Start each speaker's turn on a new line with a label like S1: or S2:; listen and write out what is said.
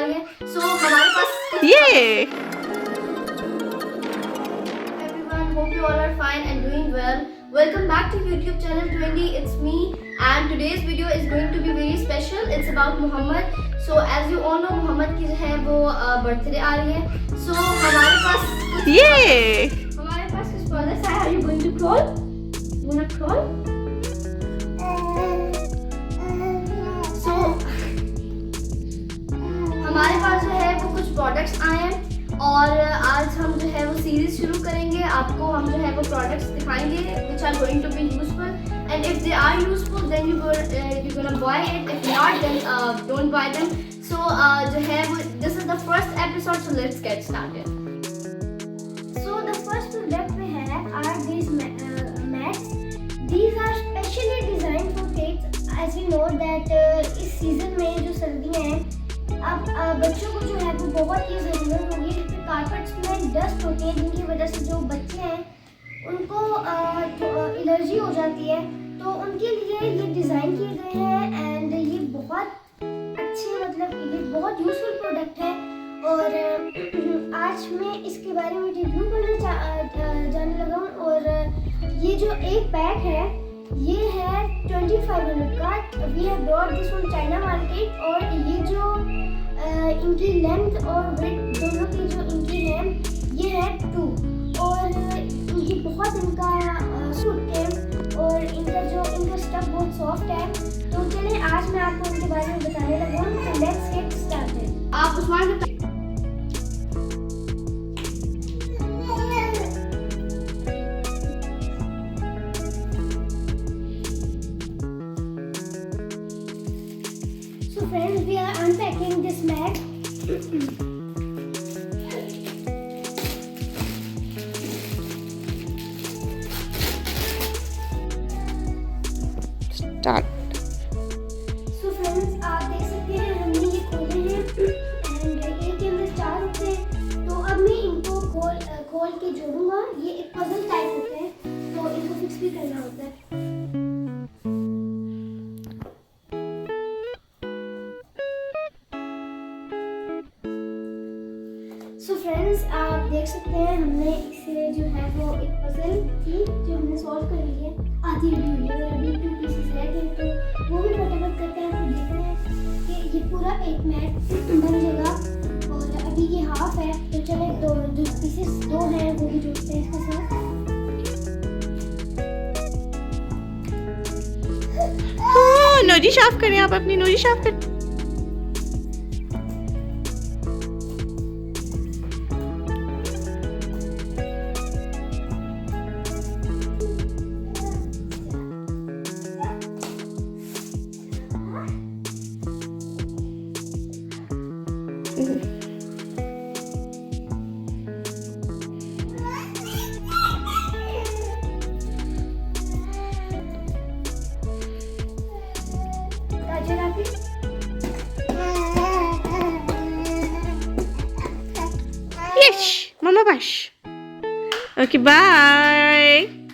S1: रही है। सो हमारे पास
S2: ये
S1: everyone, hope you all are fine and doing well. Welcome back to YouTube channel Trende. It's me and today's video is going to be very special. It's about Muhammad. So as you all know, Muhammad की जो है वो birthday आ रही है. So हमारे पास कुछ products है. Are you going to crawl? You wanna crawl? So हमारे पास जो है वो कुछ प्रोडक्ट्स आए हैं और आज हम जो है वो सीरीज शुरू करेंगे. आपको हम जो है वो प्रोडक्ट्स दिखाएंगे which are going to be useful and if they are useful then you're gonna buy it. If not then don't buy them. So जो है वो this is the first episode, so let's get started.
S3: So the first product we have are these mats. These are specially designed for kids. As you know that इस season में जो सर्दियाँ हैं अब बच्चों को जो है वो बहुत ही ज़रूरत होगी क्योंकि कारपेट्स में डस्ट होती है जिनकी वजह से जो बच्चे हैं उनको एलर्जी हो जाती है. तो उनके लिए ये डिज़ाइन किए गए हैं एंड ये बहुत अच्छे मतलब ये बहुत यूज़फुल प्रोडक्ट है. और आज मैं इसके बारे में रिव्यू करना जाने लगा हूँ. और ये जो एक पैक है ये है 2500 का. We have brought this from China market. और ये जो इनकी लेंथ और विड्थ दोनों की जो इनकी है ये है 2 और इनकी बहुत इनका सूट है और इनका स्टफ बहुत सॉफ्ट है. तो चलिए आज मैं आपको इनके बारे में बताने लगा हूँ. तो लेट्स गेट स्टार्टेड.
S1: आप Usman
S3: So friends, we are unpacking this mat.
S2: Start.
S3: So friends, आप देख सकते हैं हमने ये खोले हैं एंड एक के अंदर 4 होते हैं. तो अब मैं इनको खोल के जोड़ूंगा. ये एक पजल टाइप होते हैं तो इनको फिक्स भी करना होता है. So friends, आप देख सकते हैं हमने इसे जो है वो एक पजल थी जो हमने सॉल्व कर ली है. आधी हुई है और अभी 2 पीसेस रह गए तो वो भी फटाफट करते हैं. फिर देखते हैं कि ये पूरा एक मैट बन जाएगा. और अभी ये हाफ है तो चले दो पीसेस 2 हैं वो भी जोड़ते हैं इसके साथ.
S2: नोजी साफ करें. आप अपनी नोजी साफ करें. Yes, Mama Bash. Okay, bye.